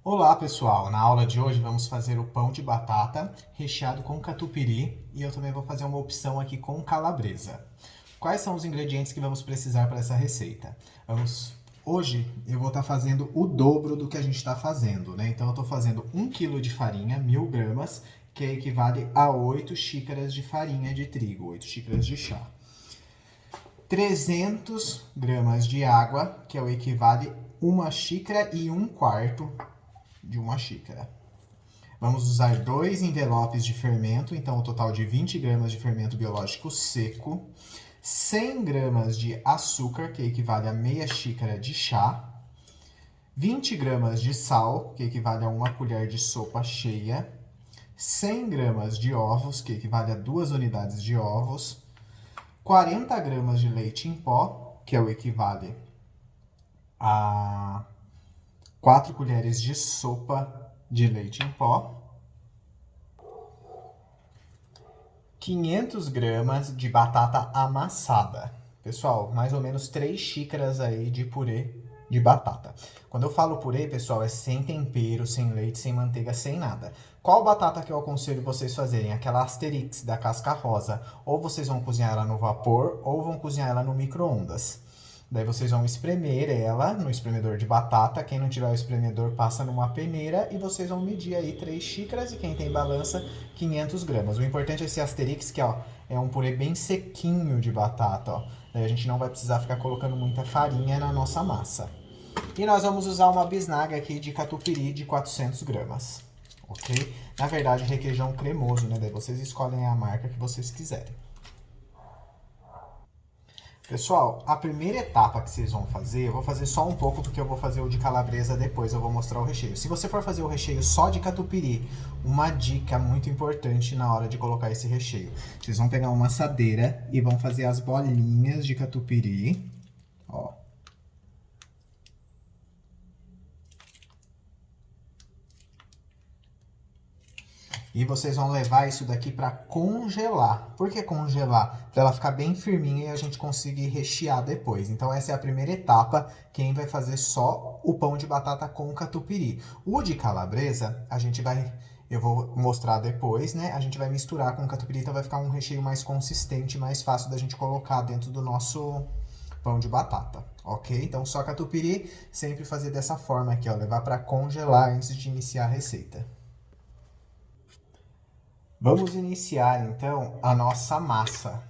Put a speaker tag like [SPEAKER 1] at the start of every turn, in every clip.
[SPEAKER 1] Olá pessoal, na aula de hoje vamos fazer o pão de batata recheado com catupiry e eu também vou fazer uma opção aqui com calabresa. Quais são os ingredientes que vamos precisar para essa receita? Hoje eu vou estar fazendo o dobro do que a gente está fazendo, né? Então eu estou fazendo 1 kg de farinha, 1000 gramas, que equivale a 8 xícaras de farinha de trigo, 8 xícaras de chá. 300 gramas de água, que é o equivale a 1 xícara e 1/4 de 1 xícara. Vamos usar 2 envelopes de fermento, então um total de 20 gramas de fermento biológico seco, 100 gramas de açúcar, que equivale a meia xícara de chá, 20 gramas de sal, que equivale a 1 colher de sopa cheia, 100 gramas de ovos, que equivale a 2 unidades de ovos, 40 gramas de leite em pó, que é o equivale a 4 colheres de sopa de leite em pó, 500 gramas de batata amassada. Pessoal, mais ou menos 3 xícaras aí de purê de batata. Quando eu falo purê, pessoal, é sem tempero, sem leite, sem manteiga, sem nada. Qual batata que eu aconselho vocês fazerem? Aquela Asterix da casca rosa. Ou vocês vão cozinhar ela no vapor, ou vão cozinhar ela no micro-ondas. Daí vocês vão espremer ela no espremedor de batata. Quem não tiver o espremedor, passa numa peneira e vocês vão medir aí 3 xícaras e quem tem balança, 500 gramas. O importante é esse Asterix, que ó, é um purê bem sequinho de batata. Ó. Daí a gente não vai precisar ficar colocando muita farinha na nossa massa. E nós vamos usar uma bisnaga aqui de catupiry de 400 gramas. Ok? Na verdade, requeijão cremoso, né? Daí vocês escolhem a marca que vocês quiserem. Pessoal, a primeira etapa que vocês vão fazer, eu vou fazer só um pouco porque eu vou fazer o de calabresa depois, eu vou mostrar o recheio. Se você for fazer o recheio só de catupiry, uma dica muito importante na hora de colocar esse recheio. Vocês vão pegar uma assadeira e vão fazer as bolinhas de catupiry, ó. E vocês vão levar isso daqui para congelar. Por que congelar? Para ela ficar bem firminha e a gente conseguir rechear depois. Então essa é a primeira etapa, quem vai fazer só o pão de batata com catupiry. O de calabresa, eu vou mostrar depois, né? A gente vai misturar com catupiry, então vai ficar um recheio mais consistente, mais fácil da gente colocar dentro do nosso pão de batata, ok? Então só catupiry, sempre fazer dessa forma aqui, ó, levar para congelar antes de iniciar a receita. Vamos iniciar, então, a nossa massa.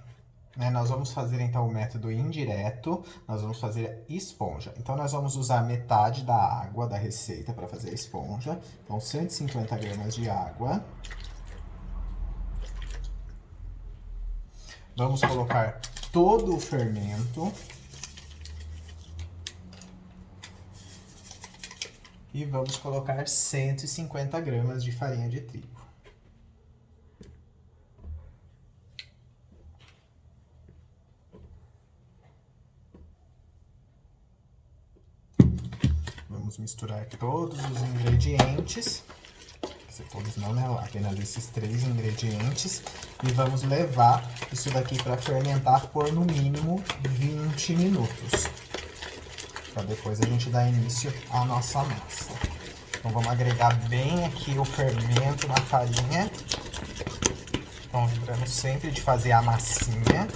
[SPEAKER 1] Nós vamos fazer, então, o método indireto, nós vamos fazer esponja. Então, nós vamos usar metade da água da receita para fazer a esponja. Então, 150 gramas de água. Vamos colocar todo o fermento. E vamos colocar 150 gramas de farinha de trigo. Vamos misturar todos os ingredientes, todos não, né? Apenas esses 3 ingredientes. E vamos levar isso daqui para fermentar por no mínimo 20 minutos. Para depois a gente dar início à nossa massa. Então vamos agregar bem aqui o fermento na farinha. Então lembrando sempre de fazer a massinha.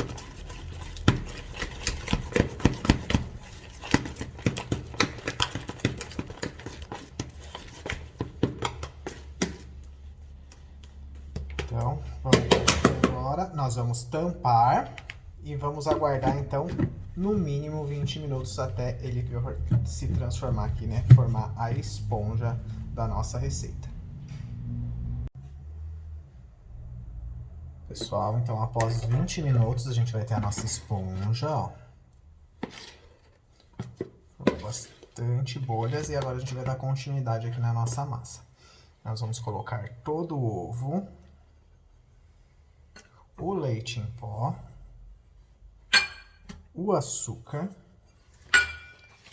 [SPEAKER 1] Então, agora nós vamos tampar e vamos aguardar, então, no mínimo 20 minutos até ele se transformar aqui, né? Formar a esponja da nossa receita. Pessoal, então, após 20 minutos, a gente vai ter a nossa esponja, ó. Bastante bolhas e agora a gente vai dar continuidade aqui na nossa massa. Nós vamos colocar todo o ovo, o leite em pó, o açúcar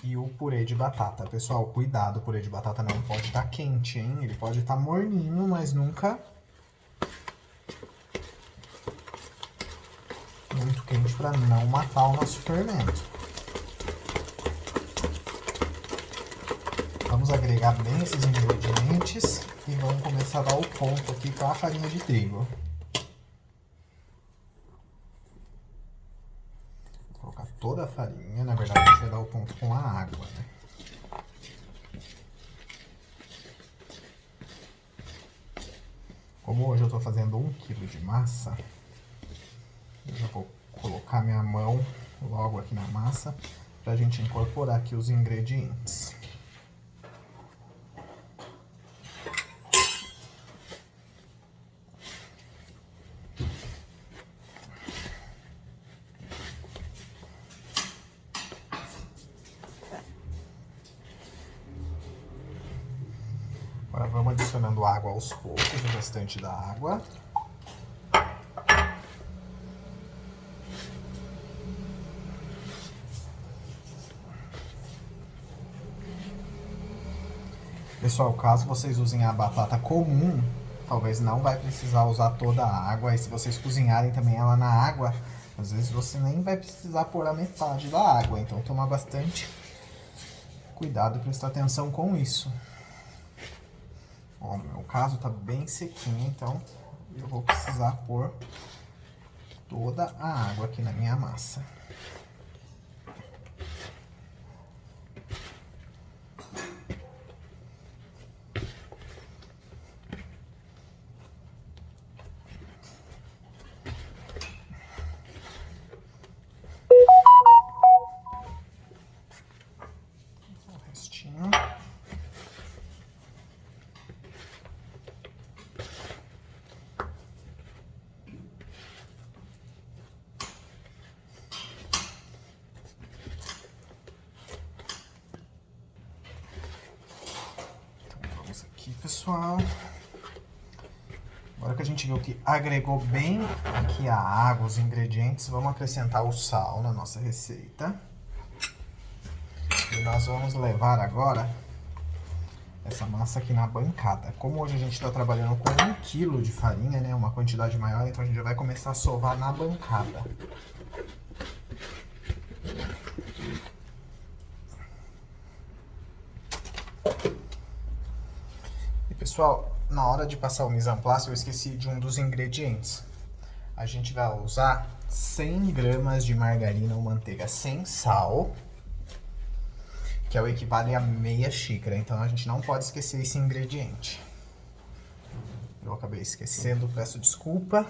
[SPEAKER 1] e o purê de batata. Pessoal, cuidado, o purê de batata não pode estar quente, hein? Ele pode estar morninho, mas nunca muito quente para não matar o nosso fermento. vamos agregar bem esses ingredientes e vamos começar a dar o ponto aqui com a farinha de trigo. Vou colocar toda a farinha, na verdade a gente vai dar o ponto com a água, né? Como hoje eu tô fazendo 1 kg de massa, eu já vou colocar minha mão logo aqui na massa pra gente incorporar aqui os ingredientes. Agora vamos adicionando água aos poucos, o restante da água. Pessoal, caso vocês usem a batata comum, talvez não vai precisar usar toda a água. E se vocês cozinharem também ela na água, às vezes você nem vai precisar pôr a metade da água. Então tomar bastante cuidado e prestar atenção com isso. Ó, no meu caso tá bem sequinho, então eu vou precisar pôr toda a água aqui na minha massa. O restinho. Aqui, pessoal, agora que a gente viu que agregou bem aqui a água, os ingredientes, vamos acrescentar o sal na nossa receita. E nós vamos levar agora essa massa aqui na bancada. Como hoje a gente está trabalhando com 1 kg de farinha, né, uma quantidade maior, então a gente já vai começar a sovar na bancada. Pessoal, na hora de passar o mise en place, eu esqueci de um dos ingredientes. A gente vai usar 100 gramas de margarina ou manteiga sem sal, que é o equivale a meia xícara. Então a gente não pode esquecer esse ingrediente. Eu acabei esquecendo, peço desculpa.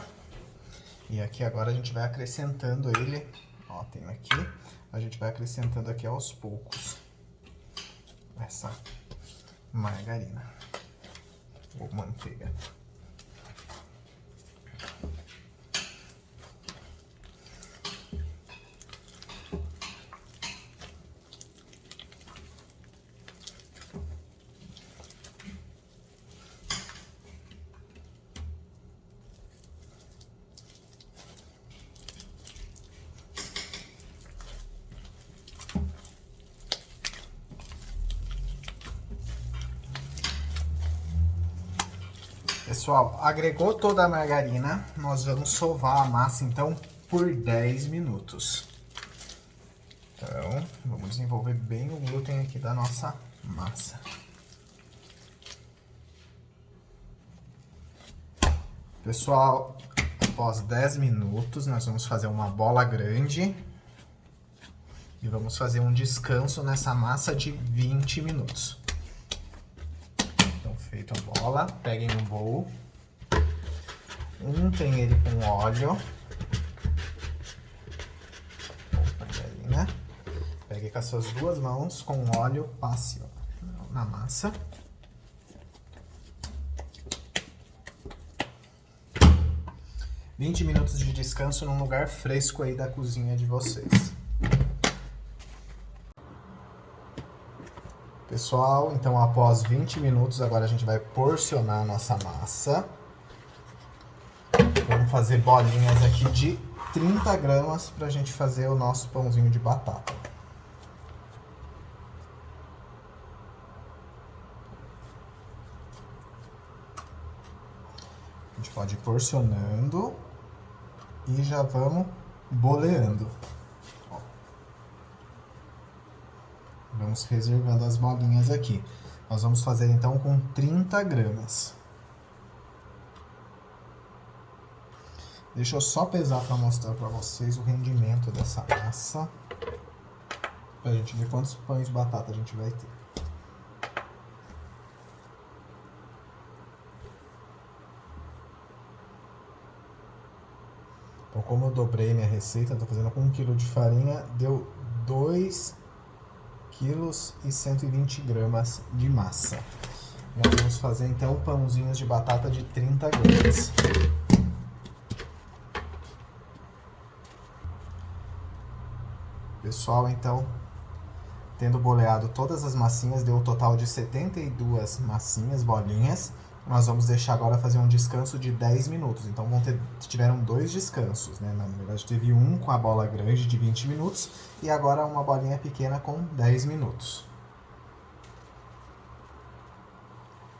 [SPEAKER 1] E aqui agora a gente vai acrescentando ele. Ó, tem aqui. A gente vai acrescentando aqui aos poucos essa margarina ou manteiga. Pessoal, agregou toda a margarina, nós vamos sovar a massa então por 10 minutos. Então, vamos desenvolver bem o glúten aqui da nossa massa. Pessoal, após 10 minutos, nós vamos fazer uma bola grande e vamos fazer um descanso nessa massa de 20 minutos. Feito a bola, peguem um bowl, untem ele com óleo, margarina, pegue com as suas duas mãos com óleo, passe na massa. – 20 minutos de descanso num lugar fresco aí da cozinha de vocês. Pessoal, então após 20 minutos, agora a gente vai porcionar a nossa massa. Vamos fazer bolinhas aqui de 30 gramas pra gente fazer o nosso pãozinho de batata. A gente pode ir porcionando e já vamos boleando. Vamos reservando as bolinhas aqui. Nós vamos fazer então com 30 gramas. Deixa eu só pesar para mostrar para vocês o rendimento dessa massa. Pra gente ver quantos pães de batata a gente vai ter. Então, como eu dobrei minha receita, estou fazendo com 1 kg de farinha, deu 2 kg e 120 gramas de massa. Nós vamos fazer então pãozinhos de batata de 30 gramas. Pessoal, então, tendo boleado todas as massinhas, deu um total de 72 massinhas, bolinhas. Nós vamos deixar agora fazer um descanso de 10 minutos. Então tiveram 2 descansos, né? Na verdade teve um com a bola grande de 20 minutos e agora uma bolinha pequena com 10 minutos.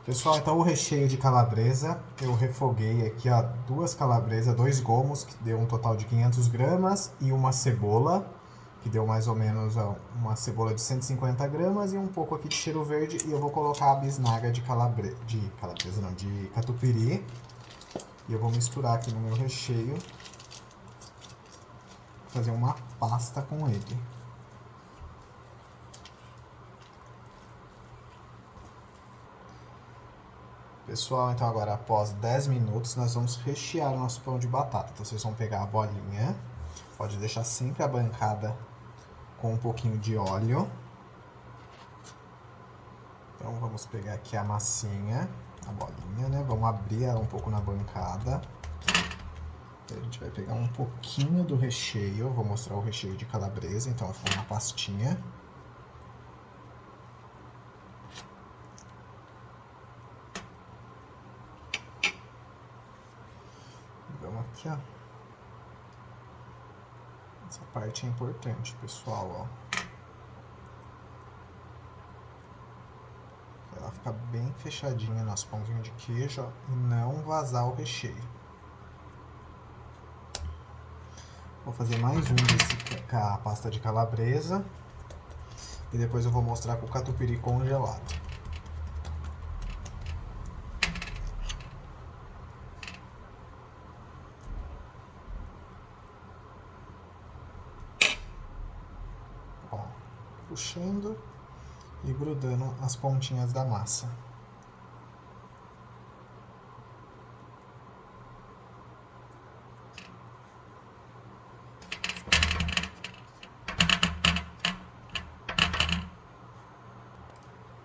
[SPEAKER 1] Pessoal, então o recheio de calabresa, eu refoguei aqui, ó, 2 calabresas, 2 gomos, que deu um total de 500 gramas, e uma cebola, que deu mais ou menos uma cebola de 150 gramas e um pouco aqui de cheiro verde. E eu vou colocar a bisnaga de de catupiry. E eu vou misturar aqui no meu recheio, fazer uma pasta com ele. Pessoal, então agora após 10 minutos nós vamos rechear o nosso pão de batata. Então vocês vão pegar a bolinha, pode deixar sempre a bancada com um pouquinho de óleo. Então vamos pegar aqui a massinha, a bolinha, né? Vamos abrir ela um pouco na bancada. A gente vai pegar um pouquinho do recheio, vou mostrar o recheio de calabresa, então vai ficar uma pastinha. Vamos aqui, ó. Essa parte é importante, pessoal, ó. Ela fica bem fechadinha, nosso pãozinho de queijo, ó, e não vazar o recheio. Vou fazer mais um desse com a pasta de calabresa. E depois eu vou mostrar com o catupiry congelado. Ó, puxando e grudando as pontinhas da massa.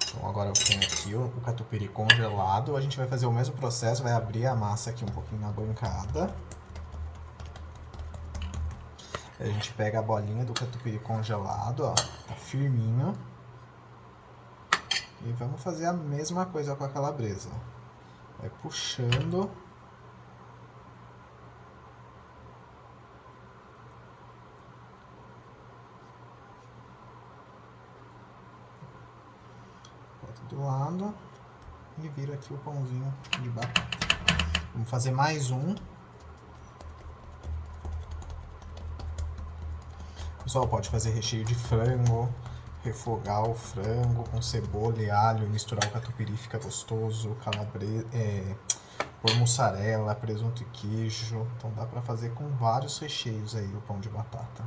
[SPEAKER 1] Então agora eu tenho aqui o catupiry congelado. A gente vai fazer o mesmo processo, vai abrir a massa aqui um pouquinho na bancada. A gente pega a bolinha do catupiry congelado, ó, tá firminho. E vamos fazer a mesma coisa com a calabresa. Vai puxando. Bota do lado. E vira aqui o pãozinho de batata. Vamos fazer mais um. Pessoal, pode fazer recheio de frango, refogar o frango com cebola e alho, misturar o catupiry, fica gostoso, calabresa, pôr mussarela, presunto e queijo. Então dá pra fazer com vários recheios aí o pão de batata.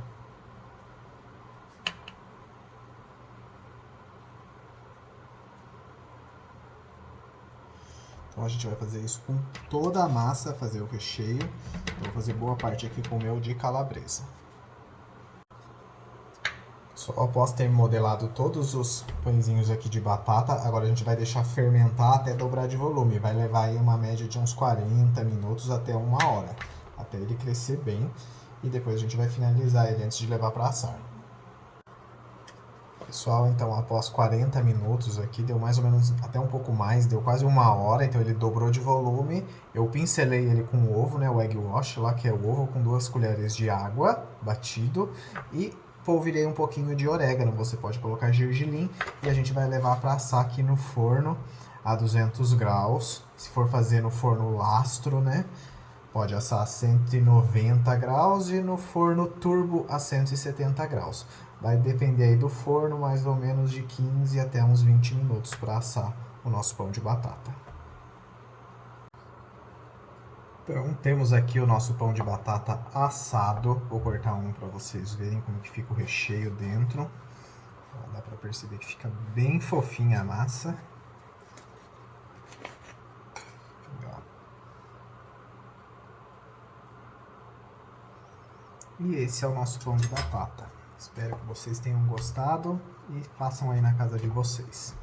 [SPEAKER 1] Então a gente vai fazer isso com toda a massa, fazer o recheio. Eu vou fazer boa parte aqui com o meu de calabresa. Só após ter modelado todos os pãezinhos aqui de batata, agora a gente vai deixar fermentar até dobrar de volume. Vai levar aí uma média de uns 40 minutos até 1 hora, até ele crescer bem. E depois a gente vai finalizar ele antes de levar para assar. Pessoal, então após 40 minutos aqui, deu mais ou menos até um pouco mais, deu quase 1 hora, então ele dobrou de volume. Eu pincelei ele com ovo, né, o egg wash lá, que é o ovo com 2 colheres de água batido, e polvilhei um pouquinho de orégano. Você pode colocar gergelim e a gente vai levar para assar aqui no forno a 200 graus. Se for fazer no forno lastro, né, pode assar a 190 graus e no forno turbo a 170 graus. Vai depender aí do forno, mais ou menos de 15 até uns 20 minutos para assar o nosso pão de batata. Então, temos aqui o nosso pão de batata assado. Vou cortar um para vocês verem como que fica o recheio dentro. Ó, dá para perceber que fica bem fofinha a massa. Legal. E esse é o nosso pão de batata. Espero que vocês tenham gostado e façam aí na casa de vocês.